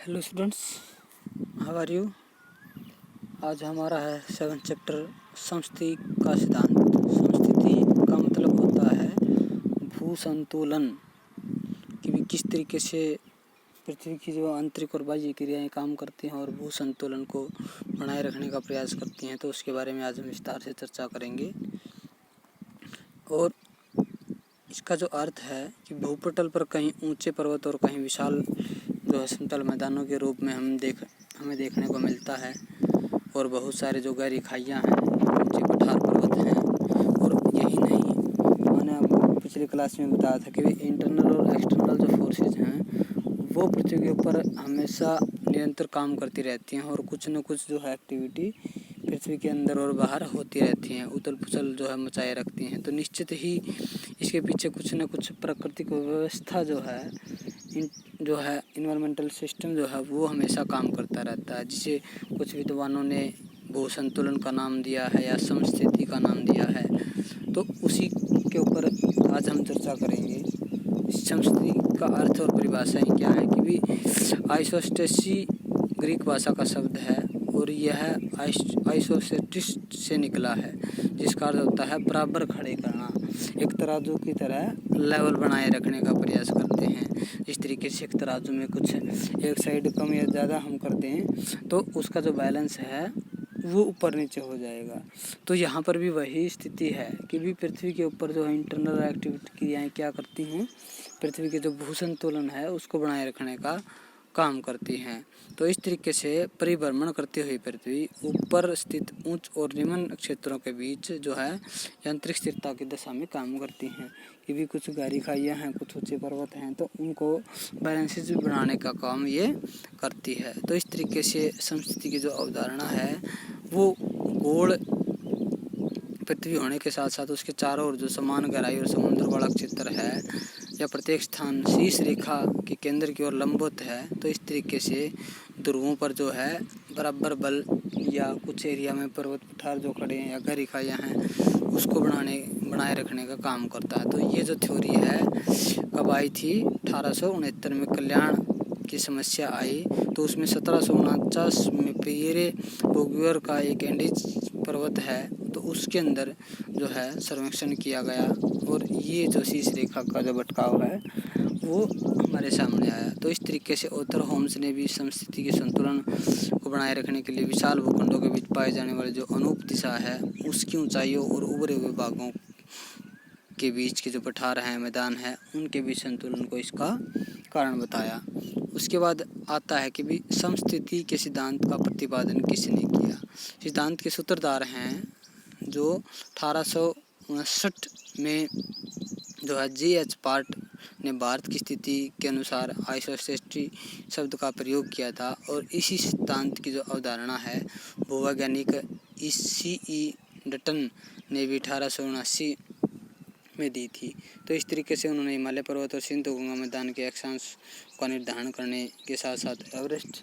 Hello students, how are you. आज हमारा है 7th चैप्टर समस्थिति का सिद्धांत। समस्थिति का मतलब होता है भू संतुलन, कि भी किस तरीके से पृथ्वी की जो आंतरिक और बाह्य क्रियाएं काम करती हैं और भू संतुलन को बनाए रखने का प्रयास करती हैं। तो उसके बारे में आज हम विस्तार से चर्चा करेंगे। और इसका जो अर्थ है कि भूपटल पर कहीं ऊंचे पर्वत और कहीं विशाल जो है समतल मैदानों के रूप में हमें देखने को मिलता है। और बहुत सारे जो गहरी खाइयाँ हैं, ऊंचे पठार पर्वत हैं। और यही नहीं, मैंने आपको पिछले क्लास में बताया था कि इंटरनल और एक्सटर्नल जो फोर्सेज हैं वो पृथ्वी के ऊपर हमेशा निरंतर काम करती रहती हैं और कुछ न कुछ जो है एक्टिविटी पृथ्वी के अंदर और बाहर होती रहती हैं, उथल पुथल जो है मचाए रखती हैं। तो निश्चित ही इसके पीछे कुछ न कुछ प्राकृतिक व्यवस्था जो है इन्वायरमेंटल सिस्टम जो है वो हमेशा काम करता रहता है, जिसे कुछ विद्वानों ने भू संतुलन का नाम दिया है या समस्थिति का नाम दिया है। तो उसी के ऊपर आज हम चर्चा करेंगे। समस्थिति का अर्थ और परिभाषाएं क्या है कि भी आइसोस्टेसी ग्रीक भाषा का शब्द है और यह आइसोस्टेटिस से निकला है, जिसका अर्थ होता है बराबर खड़े करना। एक तराजू की तरह लेवल बनाए रखने का प्रयास करते हैं। इस तरीके से एक तराजू में कुछ एक साइड कम या ज़्यादा हम कर दें तो उसका जो बैलेंस है वो ऊपर नीचे हो जाएगा। तो यहाँ पर भी वही स्थिति है कि भी पृथ्वी के ऊपर जो है इंटरनल एक्टिविटी क्रियाएँ क्या करती हैं, पृथ्वी के जो भू संतुलन है उसको बनाए रखने का काम करती हैं। तो इस तरीके से परिभ्रमण करती हुई पृथ्वी ऊपर स्थित उच्च और निम्न क्षेत्रों के बीच जो है यांत्रिक स्थिरता की दशा में काम करती हैं। कि भी कुछ गहरी खाइयाँ हैं, कुछ ऊंचे पर्वत हैं, तो उनको बैलेंसेज बनाने का काम ये करती है। तो इस तरीके से समस्थिति की जो अवधारणा है वो गोल पृथ्वी होने के साथ साथ उसके चारों ओर जो समान गहराई और समुद्र वाला क्षेत्र है या प्रत्येक स्थान शीर्ष रेखा के केंद्र की ओर लंबवत है। तो इस तरीके से ध्रुवों पर जो है बराबर बल या कुछ एरिया में पर्वत पठार जो खड़े हैं या गहरी खाइयाँ हैं उसको बनाए रखने का काम करता है। तो ये जो थ्योरी है कब आई थी, 1869 में कल्याण की समस्या आई। तो उसमें 1749 में पियरे बोगुयर का एक एंडीज पर्वत है, तो उसके अंदर जो है सर्वेक्षण किया गया और ये जो शीर्ष रेखा का जो भटकाव है वो हमारे सामने आया। तो इस तरीके से ऑथर होम्स ने भी समस्थिति के संतुलन को बनाए रखने के लिए विशाल भूखंडों के बीच पाए जाने वाले जो अनूप दिशा है उसकी ऊंचाइयों और उभरे हुए भागों के बीच के जो पठार हैं, मैदान है, उनके बीच संतुलन को इसका कारण बताया। उसके बाद आता है कि भी समस्थिति के सिद्धांत का प्रतिपादन किसने किया। सिद्धांत के सूत्रधार हैं जो 1859 में जो है G.H. पार्ट ने भारत की स्थिति के अनुसार आइसोस्टेटी शब्द का प्रयोग किया था। और इसी सिद्धांत की जो अवधारणा है भूवैज्ञानिक C.E. डटन ने भी 1879 में दी थी। तो इस तरीके से उन्होंने हिमालय पर्वत और सिंधु गंगा मैदान के अक्षांश का निर्धारण करने के साथ साथ एवरेस्ट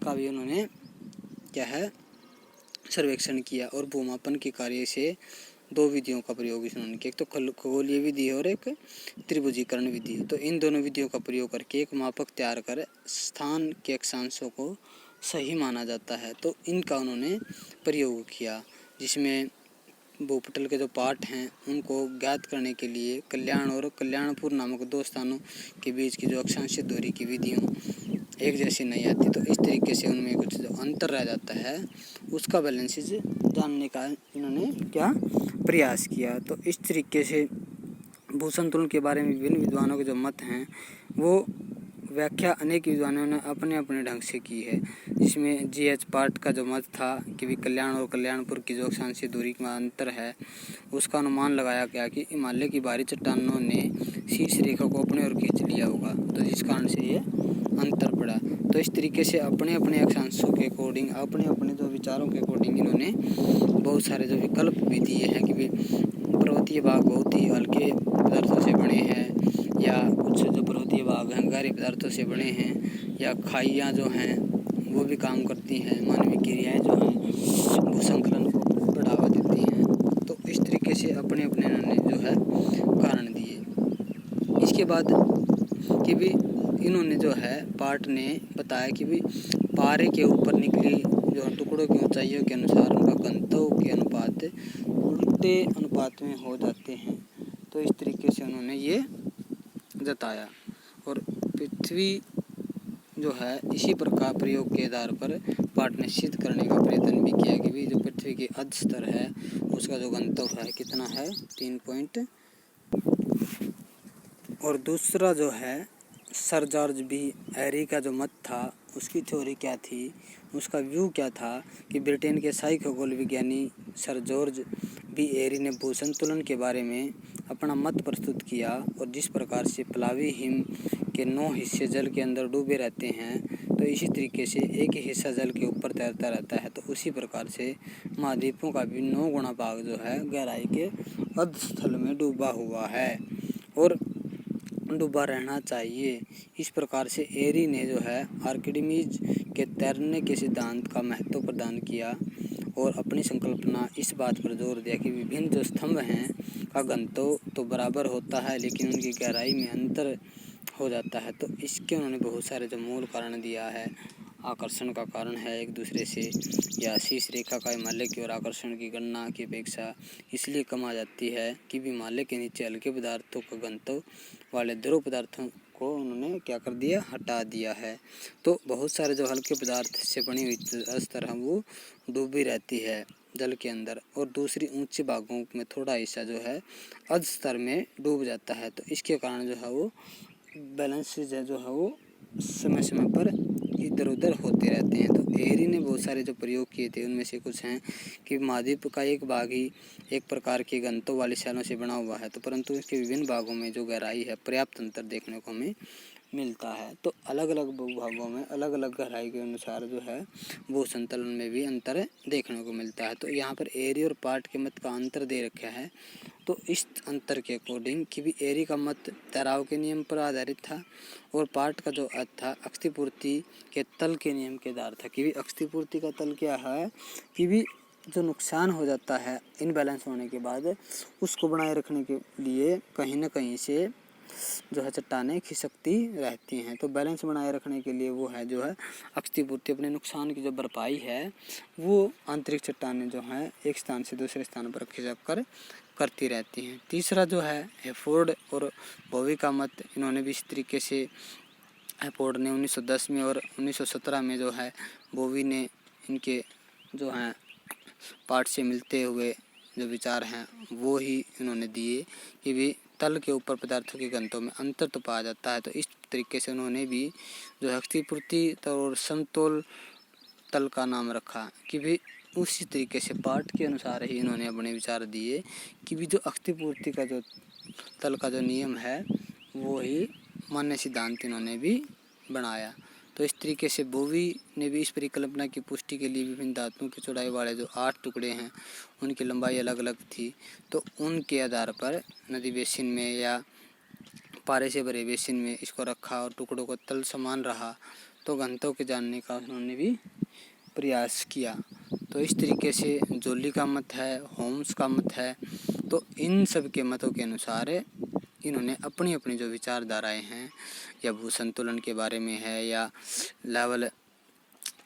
का भी उन्होंने क्या है सर्वेक्षण किया। और भूमापन के कार्य से दो विधियों का प्रयोग इन्होंने किया, एक तो खगोलीय विधि और एक त्रिभुजीकरण विधि। तो इन दोनों विधियों का प्रयोग करके एक मापक तैयार कर स्थान के अक्षांशों को सही माना जाता है। तो इनका उन्होंने प्रयोग किया, जिसमें भूपटल के जो पार्ट हैं उनको ज्ञात करने के लिए कल्याण और कल्याणपुर नामक दो स्थानों के बीच की जो अक्षांशीय दूरी की विधियों एक जैसी नहीं आती। तो इस तरीके से उनमें कुछ जो अंतर रह जाता है उसका बैलेंसेज जानने का इन्होंने क्या प्रयास किया। तो इस तरीके से भू संतुलन के बारे में विभिन्न विद्वानों के जो मत हैं वो व्याख्या अनेक विद्वानों ने अपने अपने ढंग से की है। जिसमें G.H. पार्ट का जो मत था कि भी कल्याण और कल्याणपुर की जो अक्षांशीय दूरी का अंतर है उसका अनुमान लगाया गया कि हिमालय की भारी चट्टानों ने शीर्ष रेखा को अपने ओर खींच लिया होगा, तो जिस कारण से ये अंतर पड़ा। तो इस तरीके से अपने अपने अक्षांशों के अकॉर्डिंग, अपने अपने जो विचारों के अकॉर्डिंग इन्होंने बहुत सारे जो विकल्प भी दिए हैं कि भी पर्वतीय भाग बहुत ही हल्के पदार्थों से बने हैं या कुछ जो पर्वतीय भाग हैं गहरे पदार्थों से बने हैं या खाइयाँ जो हैं वो भी काम करती हैं, मानवीय क्रियाएँ जो हैं भूसंकलन को बढ़ावा देती हैं। तो इस तरीके से अपने अपने इन्होंने जो है कारण दिए। इसके बाद कि भी इन्होंने जो है पार्ट ने बताया कि भी पारे के ऊपर निकली जो टुकड़ों की ऊंचाइयों के अनुसार उनका गंतव्य के अनुपात उल्टे अनुपात में हो जाते हैं। तो इस तरीके से उन्होंने ये जताया। और पृथ्वी जो है इसी प्रकार प्रयोग के आधार पर पाठ ने सिद्ध करने का प्रयत्न भी किया कि भी जो पृथ्वी की अर्ध स्तर है उसका जो गंतव्य है कितना है 3 पॉइंट। और दूसरा जो है सर जॉर्ज बी एरी का जो मत था उसकी थ्योरी क्या थी, उसका व्यू क्या था कि ब्रिटेन के शाही खगोल विज्ञानी सर जॉर्ज बी एरी ने भूसंतुलन के बारे में अपना मत प्रस्तुत किया। और जिस प्रकार से प्लावी हिम के 9 हिस्से जल के अंदर डूबे रहते हैं तो इसी तरीके से एक ही हिस्सा जल के ऊपर तैरता रहता है, तो उसी प्रकार से महाद्वीपों का भी 9 गुना भाग जो है गहराई के अर्धस्थल में डूबा हुआ है और डूबा रहना चाहिए। इस प्रकार से एरी ने जो है आर्किमिडीज के तैरने के सिद्धांत का महत्व प्रदान किया और अपनी संकल्पना इस बात पर जोर दिया कि विभिन्न जो स्तंभ हैं का गंतव्य तो बराबर होता है लेकिन उनकी गहराई में अंतर हो जाता है। तो इसके उन्होंने बहुत सारे जो मूल कारण दिया है, आकर्षण का कारण है एक दूसरे से, या शीर्ष रेखा का हिमालय की ओर आकर्षण की गणना की अपेक्षा इसलिए कम आ जाती है कि हिमालय के नीचे हल्के पदार्थों का गंतव्य वाले द्रव पदार्थों को उन्होंने क्या कर दिया, हटा दिया है। तो बहुत सारे जो हल्के पदार्थ से बनी हुई स्तर है वो डूबी रहती है जल के अंदर और दूसरी ऊंचे भागों में थोड़ा हिस्सा जो है अर्ध स्तर में डूब जाता है। तो इसके कारण जो है वो बैलेंस जो है वो समय समय पर इधर उधर होते रहते हैं। तो एरी ने बहुत सारे जो प्रयोग किए थे उनमें से कुछ हैं कि महाद्वीप का एक भाग ही एक प्रकार के गंतव्य वाली शैलों से बना हुआ है, तो परंतु इसके विभिन्न भागों में जो गहराई है पर्याप्त अंतर देखने को हमें मिलता है। तो अलग अलग भूभागों में अलग अलग गहराई के अनुसार जो है भू संतुलन में भी अंतर देखने को मिलता है। तो यहाँ पर एरी और पार्ट के मत का अंतर दे रखा है। तो इस अंतर के अकॉर्डिंग कि भी एरी का मत तैराव के नियम पर आधारित था और पार्ट का जो अर्थ था अक्षतिपूर्ति के तल के नियम के आधार था कि भी अक्षतिपूर्ति का तल क्या है कि भी जो नुकसान हो जाता है इनबैलेंस होने के बाद उसको बनाए रखने के लिए कहीं ना कहीं से जो है चट्टानें खिसकती रहती हैं। तो बैलेंस बनाए रखने के लिए वो है जो है अक्षतिपूर्ति अपने नुकसान की जो भरपाई है वो आंतरिक चट्टानें जो हैं एक स्थान से दूसरे स्थान पर खिसक कर करती रहती हैं। तीसरा जो है हैफोर्ड और बोवी का मत, इन्होंने भी इस तरीके से हैफोर्ड ने 1910 में और 1917 में जो है बोवी ने इनके जो हैं पार्ट से मिलते हुए जो विचार हैं वो ही इन्होंने दिए कि भी तल के ऊपर पदार्थों के घनत्व में अंतर तो पाया जाता है। तो इस तरीके से उन्होंने भी जो है अक्षतिपूर्ति और समतोल तल का नाम रखा कि भी उसी तरीके से पाठ के अनुसार ही इन्होंने अपने विचार दिए कि भी जो अक्षतिपूर्ति का जो तल का जो नियम है वो ही मान्य सिद्धांत इन्होंने भी बनाया। तो इस तरीके से बोवी ने भी इस परिकल्पना की पुष्टि के लिए विभिन्न धातुओं की चौड़ाई वाले जो 8 टुकड़े हैं उनकी लंबाई अलग अलग थी, तो उनके आधार पर नदी बेसिन में या पारे से भरे बेसिन में इसको रखा और टुकड़ों को तल समान रहा तो घनत्व के जानने का उन्होंने भी प्रयास किया। तो इस तरीके से जोली का मत है, होम्स का मत है। तो इन सब के मतों के अनुसार इन्होंने अपनी अपनी जो विचारधाराएं हैं या भू संतुलन के बारे में है या लेवल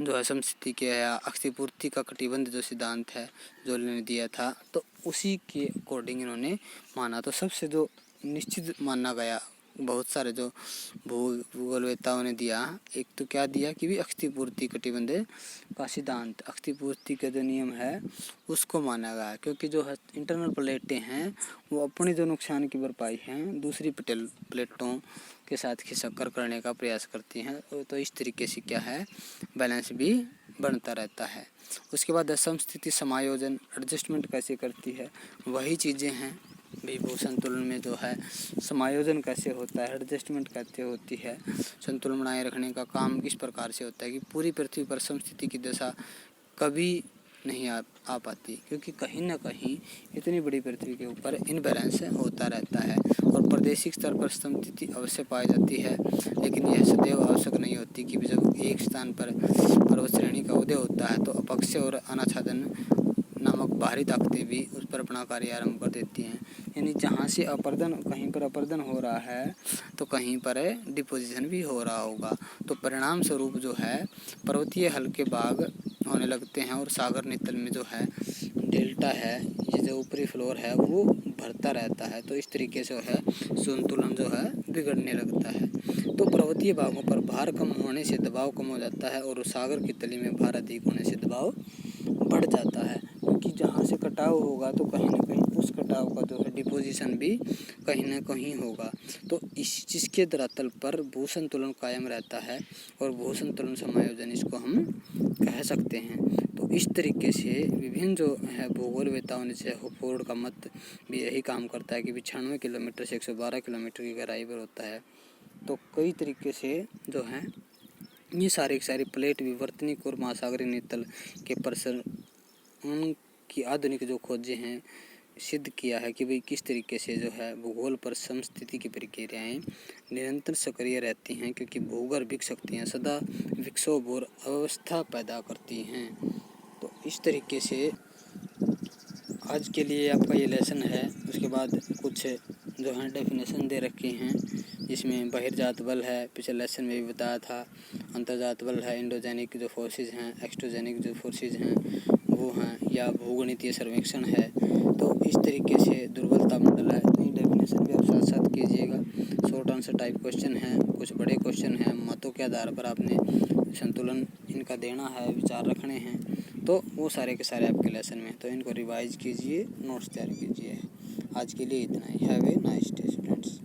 जो है समस्थिति के या अक्षतिपूर्ति का कटिबंध जो सिद्धांत है जो इन्होंने दिया था तो उसी के अकॉर्डिंग इन्होंने माना। तो सबसे जो निश्चित माना गया बहुत सारे जो भूगोलवेत्ताओं ने दिया, एक तो क्या दिया कि भी अक्षतिपूर्ति कटिबंध का सिद्धांत, अक्षतिपूर्ति का जो नियम है उसको माना गया क्योंकि जो इंटरनल प्लेटें हैं वो अपनी जो नुकसान की भरपाई हैं दूसरी प्लेटों के साथ खिसक कर करने का प्रयास करती हैं। तो इस तरीके से क्या है बैलेंस भी बनता रहता है। उसके बाद समस्थिति समायोजन एडजस्टमेंट कैसे करती है, वही चीज़ें हैं भी भू संतुलन में जो है समायोजन कैसे होता है, एडजस्टमेंट कैसे होती है, संतुलन बनाए रखने का काम किस प्रकार से होता है कि पूरी पृथ्वी पर समस्थिति की दशा कभी नहीं आ पाती क्योंकि कहीं ना कहीं इतनी बड़ी पृथ्वी के ऊपर इनबैलेंस होता रहता है और प्रादेशिक स्तर पर समस्थिति अवश्य पाई जाती है, लेकिन यह सदैव आवश्यक नहीं होती कि जब एक स्थान पर पर्वत श्रेणी का उदय होता है तो अपक्षय और अनाच्छादन नामक बाहरी ताकतें भी उस पर अपना कार्य आरंभ कर देती हैं। यानी जहाँ से अपर्दन, कहीं पर अपर्दन हो रहा है तो कहीं पर डिपोजिशन भी हो रहा होगा। तो परिणाम स्वरूप जो है पर्वतीय हल्के भाग होने लगते हैं और सागर नितल में जो है डेल्टा है, ये जो ऊपरी फ्लोर है वो भरता रहता है। तो इस तरीके से जो है संतुलन जो है बिगड़ने लगता है। तो पर्वतीय भागों पर भार कम होने से दबाव कम हो जाता है और सागर की तली में भार अधिक होने से दबाव बढ़ जाता है, क्योंकि जहाँ से कटाव होगा तो कहीं ना कहीं उस कटाव का जो है डिपोजिशन भी कहीं ना कहीं होगा। तो इस जिसके धरातल पर भू संतुलन कायम रहता है और भू संतुलन समायोजन इसको हम कह सकते हैं। तो इस तरीके से विभिन्न जो है भूगोलवेताओं ने, जैसे होफोर्ड का मत भी यही काम करता है कि 96 किलोमीटर से 112 किलोमीटर की गहराई पर होता है। तो कई तरीके से जो है ये सारे के सारे प्लेट विवर्तनिक और महासागरीय नितल के प्रसरण की आधुनिक जो खोजें हैं सिद्ध किया है कि भाई किस तरीके से जो है भूगोल पर समस्थिति की प्रक्रियाएं निरंतर सक्रिय रहती हैं, क्योंकि भूगर्भिक शक्तियां सदा विक्षोभ और अवस्था पैदा करती हैं। तो इस तरीके से आज के लिए आपका ये लेसन है। उसके बाद कुछ जो है डेफिनेशन दे रखी हैं, जिसमें बहिर्जात बल है, पिछले लेसन में भी बताया था, अंतर्जात बल है, इंडोजेनिक जो फोर्सेज हैं, एक्सट्रोजेनिक जो फोर्सेज हैं वो हैं, या भूगणितीय सर्वेक्षण है। तो इस तरीके से दुर्बलता मंडल है। तो ये डेफिनेशन भी आप साथ साथ कीजिएगा। शॉर्ट आंसर टाइप क्वेश्चन हैं, कुछ बड़े क्वेश्चन हैं, मतों के आधार पर आपने संतुलन इनका देना है, विचार रखने हैं। तो वो सारे के सारे आपके लेसन में, तो इनको रिवाइज कीजिए, नोट्स तैयार कीजिए। आज के लिए इतना ही। Have a nice day students.